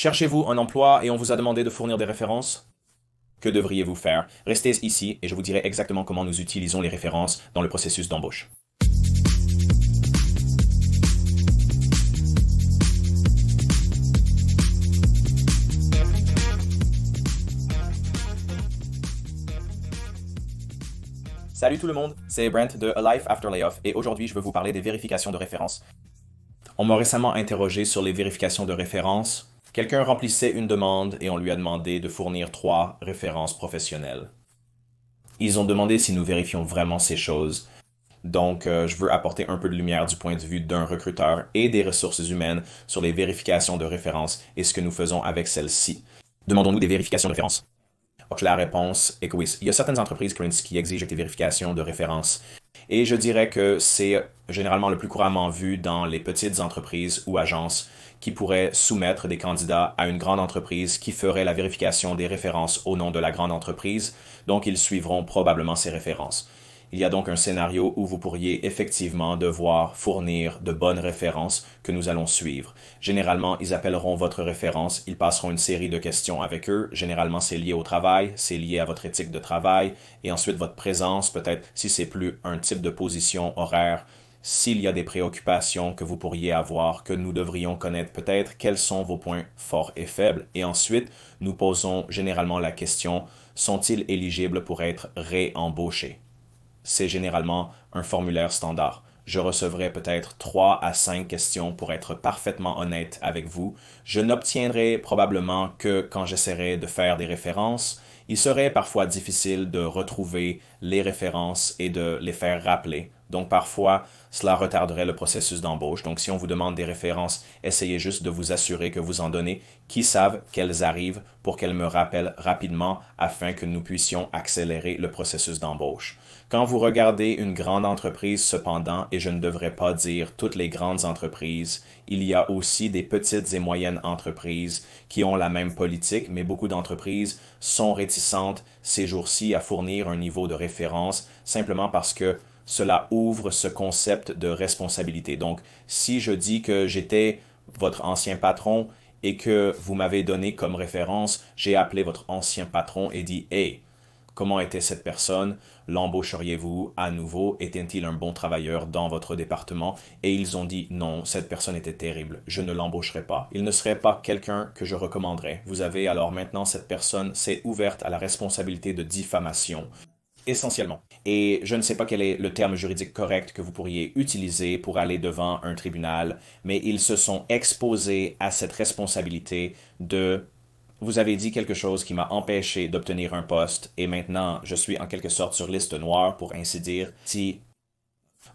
Cherchez-vous un emploi et on vous a demandé de fournir des références? Que devriez-vous faire? Restez ici et je vous dirai exactement comment nous utilisons les références dans le processus d'embauche. Salut tout le monde, c'est Brent de A Life After Layoff et aujourd'hui je veux vous parler des vérifications de références. On m'a récemment interrogé sur les vérifications de références. Quelqu'un remplissait une demande et on lui a demandé de fournir 3 références professionnelles. Ils ont demandé si nous vérifions vraiment ces choses. Donc, je veux apporter un peu de lumière du point de vue d'un recruteur et des ressources humaines sur les vérifications de références et ce que nous faisons avec celles-ci. Demandons-nous des vérifications de références? Donc, la réponse est que oui. Il y a certaines entreprises qui exigent des vérifications de références. Et je dirais que c'est généralement le plus couramment vu dans les petites entreprises ou agences qui pourraient soumettre des candidats à une grande entreprise qui ferait la vérification des références au nom de la grande entreprise. Donc, ils suivront probablement ces références. Il y a donc un scénario où vous pourriez effectivement devoir fournir de bonnes références que nous allons suivre. Généralement, ils appelleront votre référence, ils passeront une série de questions avec eux. Généralement, c'est lié au travail, c'est lié à votre éthique de travail, et ensuite votre présence, peut-être si c'est plus un type de position horaire, s'il y a des préoccupations que vous pourriez avoir, que nous devrions connaître peut-être, quels sont vos points forts et faibles. Et ensuite, nous posons généralement la question, sont-ils éligibles pour être réembauchés? C'est généralement un formulaire standard. Je recevrai peut-être 3 à 5 questions pour être parfaitement honnête avec vous. Je n'obtiendrai probablement que quand j'essaierai de faire des références. Il serait parfois difficile de retrouver les références et de les faire rappeler. Donc parfois, cela retarderait le processus d'embauche. Donc si on vous demande des références, essayez juste de vous assurer que vous en donnez, qui savent qu'elles arrivent pour qu'elles me rappellent rapidement afin que nous puissions accélérer le processus d'embauche. Quand vous regardez une grande entreprise, cependant, et je ne devrais pas dire toutes les grandes entreprises, il y a aussi des petites et moyennes entreprises qui ont la même politique, mais beaucoup d'entreprises sont réticentes ces jours-ci à fournir un niveau de référence simplement parce que cela ouvre ce concept de responsabilité. Donc, si je dis que j'étais votre ancien patron et que vous m'avez donné comme référence, j'ai appelé votre ancien patron et dit « Hey, comment était cette personne? L'embaucheriez-vous à nouveau? Était-il un bon travailleur dans votre département? » Et ils ont dit non, cette personne était terrible, je ne l'embaucherai pas. Il ne serait pas quelqu'un que je recommanderais. Vous avez alors maintenant cette personne s'est ouverte à la responsabilité de diffamation, essentiellement. Et je ne sais pas quel est le terme juridique correct que vous pourriez utiliser pour aller devant un tribunal, mais ils se sont exposés à cette responsabilité de vous avez dit quelque chose qui m'a empêché d'obtenir un poste et maintenant je suis en quelque sorte sur liste noire pour ainsi dire. Si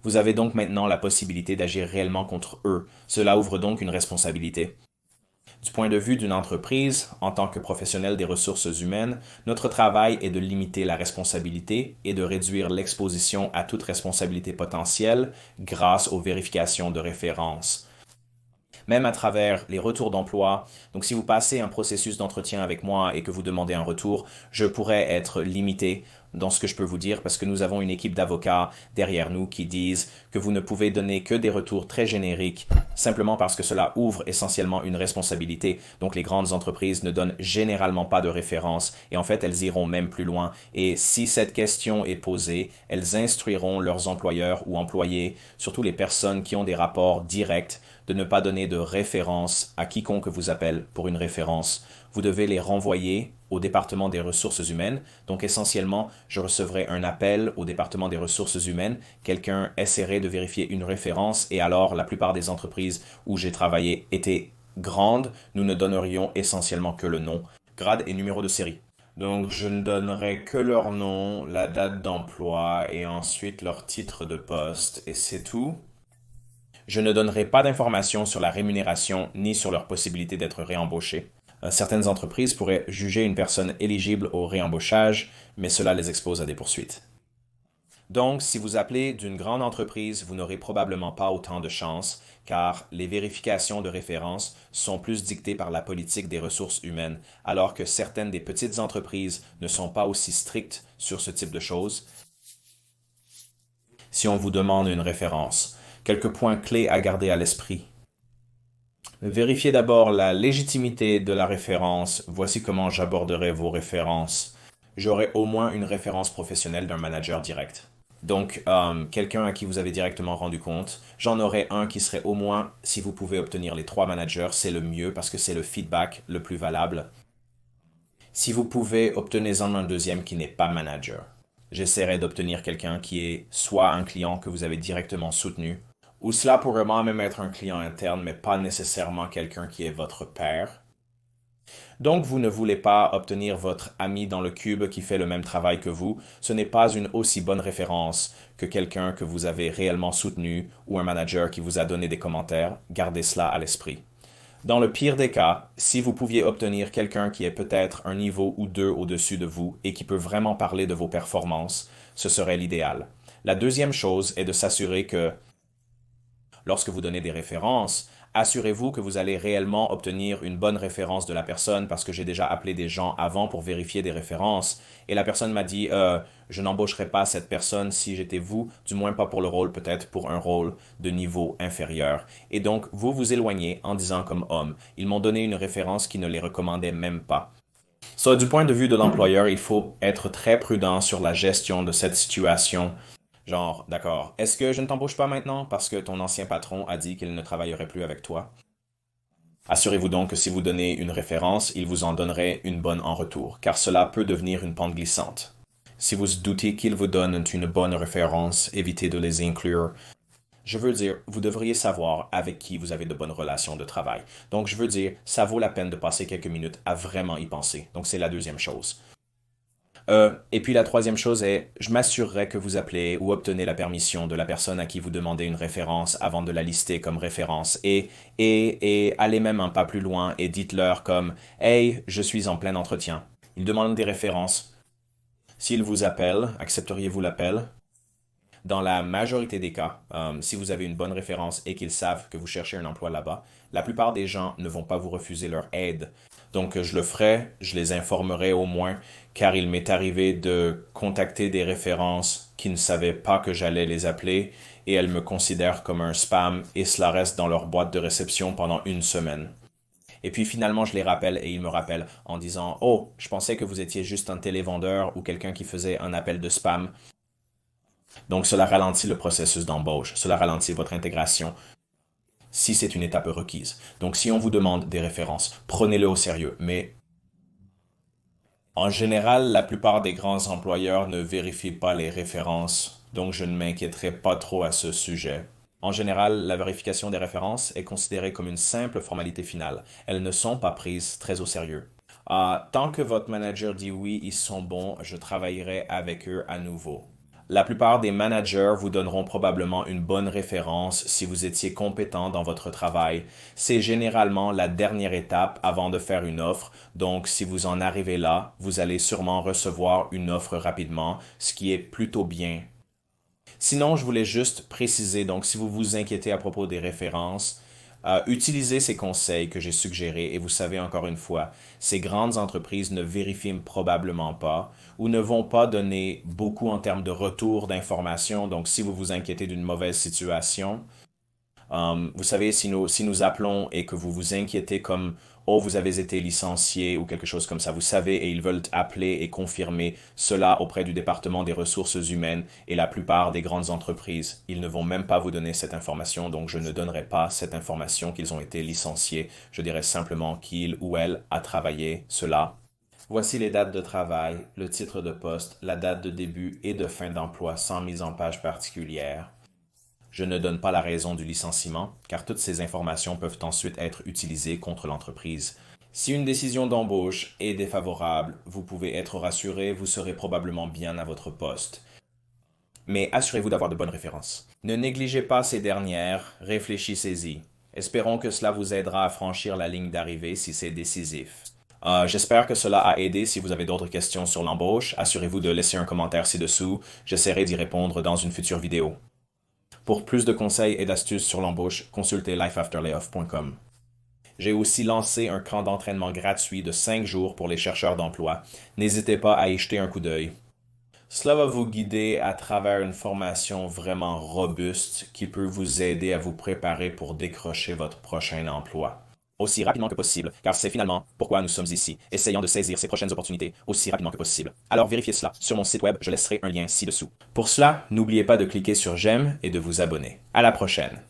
vous avez donc maintenant la possibilité d'agir réellement contre eux, cela ouvre donc une responsabilité. Du point de vue d'une entreprise, en tant que professionnel des ressources humaines, notre travail est de limiter la responsabilité et de réduire l'exposition à toute responsabilité potentielle grâce aux vérifications de référence. Même à travers les retours d'emploi. Donc si vous passez un processus d'entretien avec moi et que vous demandez un retour, je pourrais être limité dans ce que je peux vous dire parce que nous avons une équipe d'avocats derrière nous qui disent que vous ne pouvez donner que des retours très génériques simplement parce que cela ouvre essentiellement une responsabilité. Donc les grandes entreprises ne donnent généralement pas de référence et en fait elles iront même plus loin. Et si cette question est posée, elles instruiront leurs employeurs ou employés, surtout les personnes qui ont des rapports directs, de ne pas donner de référence à quiconque vous appelle pour une référence. Vous devez les renvoyer au département des ressources humaines. Donc essentiellement, je recevrai un appel au département des ressources humaines. Quelqu'un essaierait de vérifier une référence et alors la plupart des entreprises où j'ai travaillé étaient grandes. Nous ne donnerions essentiellement que le nom, grade et numéro de série. Donc je ne donnerai que leur nom, la date d'emploi et ensuite leur titre de poste et c'est tout. Je ne donnerai pas d'informations sur la rémunération ni sur leur possibilité d'être réembauchés. Certaines entreprises pourraient juger une personne éligible au réembauchage, mais cela les expose à des poursuites. Donc, si vous appelez d'une grande entreprise, vous n'aurez probablement pas autant de chance, car les vérifications de référence sont plus dictées par la politique des ressources humaines, alors que certaines des petites entreprises ne sont pas aussi strictes sur ce type de choses. Si on vous demande une référence, quelques points clés à garder à l'esprit. Vérifiez d'abord la légitimité de la référence. Voici comment j'aborderai vos références. J'aurai au moins une référence professionnelle d'un manager direct. Donc, quelqu'un à qui vous avez directement rendu compte. J'en aurai un qui serait au moins, si vous pouvez obtenir les trois managers, c'est le mieux parce que c'est le feedback le plus valable. Si vous pouvez, obtenez-en un deuxième qui n'est pas manager. J'essaierai d'obtenir quelqu'un qui est soit un client que vous avez directement soutenu, ou cela pourrait même être un client interne, mais pas nécessairement quelqu'un qui est votre père. Donc, vous ne voulez pas obtenir votre ami dans le cube qui fait le même travail que vous. Ce n'est pas une aussi bonne référence que quelqu'un que vous avez réellement soutenu ou un manager qui vous a donné des commentaires. Gardez cela à l'esprit. Dans le pire des cas, si vous pouviez obtenir quelqu'un qui est peut-être un niveau ou deux au-dessus de vous et qui peut vraiment parler de vos performances, ce serait l'idéal. La deuxième chose est de s'assurer que lorsque vous donnez des références, assurez-vous que vous allez réellement obtenir une bonne référence de la personne parce que j'ai déjà appelé des gens avant pour vérifier des références et la personne m'a dit je n'embaucherai pas cette personne si j'étais vous, du moins pas pour le rôle, peut-être pour un rôle de niveau inférieur. Et donc vous vous éloignez en disant comme homme, ils m'ont donné une référence qui ne les recommandait même pas. So, du point de vue de l'employeur, il faut être très prudent sur la gestion de cette situation. Genre, d'accord, est-ce que je ne t'embauche pas maintenant parce que ton ancien patron a dit qu'il ne travaillerait plus avec toi? Assurez-vous donc que si vous donnez une référence, il vous en donnerait une bonne en retour, car cela peut devenir une pente glissante. Si vous doutez qu'il vous donne une bonne référence, évitez de les inclure. Je veux dire, vous devriez savoir avec qui vous avez de bonnes relations de travail. Donc, je veux dire, ça vaut la peine de passer quelques minutes à vraiment y penser. Donc, c'est la deuxième chose. Et puis la troisième chose est, je m'assurerai que vous appelez ou obtenez la permission de la personne à qui vous demandez une référence avant de la lister comme référence. Et allez même un pas plus loin et dites-leur comme, Hey, je suis en plein entretien. Ils demandent des références. S'ils vous appellent, accepteriez-vous l'appel? Dans la majorité des cas, si vous avez une bonne référence et qu'ils savent que vous cherchez un emploi là-bas, la plupart des gens ne vont pas vous refuser leur aide. Donc je le ferai, je les informerai au moins, car il m'est arrivé de contacter des références qui ne savaient pas que j'allais les appeler et elles me considèrent comme un spam et cela reste dans leur boîte de réception pendant une semaine. Et puis finalement, je les rappelle et ils me rappellent en disant, Oh, je pensais que vous étiez juste un télévendeur ou quelqu'un qui faisait un appel de spam. Donc, cela ralentit le processus d'embauche, cela ralentit votre intégration si c'est une étape requise. Donc, si on vous demande des références, prenez-le au sérieux. Mais en général, la plupart des grands employeurs ne vérifient pas les références, donc je ne m'inquiéterai pas trop à ce sujet. En général, la vérification des références est considérée comme une simple formalité finale. Elles ne sont pas prises très au sérieux. Tant que votre manager dit oui, ils sont bons, je travaillerai avec eux à nouveau. La plupart des managers vous donneront probablement une bonne référence si vous étiez compétent dans votre travail. C'est généralement la dernière étape avant de faire une offre, donc si vous en arrivez là, vous allez sûrement recevoir une offre rapidement, ce qui est plutôt bien. Sinon, je voulais juste préciser, donc si vous vous inquiétez à propos des références, utilisez ces conseils que j'ai suggérés et vous savez encore une fois, ces grandes entreprises ne vérifient probablement pas ou ne vont pas donner beaucoup en termes de retour d'informations. Donc si vous vous inquiétez d'une mauvaise situation, vous savez, si nous appelons et que vous vous inquiétez comme oh, vous avez été licencié ou quelque chose comme ça, vous savez, et ils veulent appeler et confirmer cela auprès du département des ressources humaines et la plupart des grandes entreprises, ils ne vont même pas vous donner cette information, donc je ne donnerai pas cette information qu'ils ont été licenciés. Je dirai simplement qu'il ou elle a travaillé cela. Voici les dates de travail, le titre de poste, la date de début et de fin d'emploi sans mise en page particulière. Je ne donne pas la raison du licenciement, car toutes ces informations peuvent ensuite être utilisées contre l'entreprise. Si une décision d'embauche est défavorable, vous pouvez être rassuré, vous serez probablement bien à votre poste. Mais assurez-vous d'avoir de bonnes références. Ne négligez pas ces dernières, réfléchissez-y. Espérons que cela vous aidera à franchir la ligne d'arrivée si c'est décisif. J'espère que cela a aidé. Si vous avez d'autres questions sur l'embauche, assurez-vous de laisser un commentaire ci-dessous. J'essaierai d'y répondre dans une future vidéo. Pour plus de conseils et d'astuces sur l'embauche, consultez lifeafterlayoff.com. J'ai aussi lancé un camp d'entraînement gratuit de 5 jours pour les chercheurs d'emploi. N'hésitez pas à y jeter un coup d'œil. Cela va vous guider à travers une formation vraiment robuste qui peut vous aider à vous préparer pour décrocher votre prochain emploi. aussi rapidement que possible, car c'est finalement pourquoi nous sommes ici, essayant de saisir ces prochaines opportunités aussi rapidement que possible. Alors vérifiez cela. Sur mon site web, je laisserai un lien ci-dessous. Pour cela, n'oubliez pas de cliquer sur j'aime et de vous abonner. À la prochaine.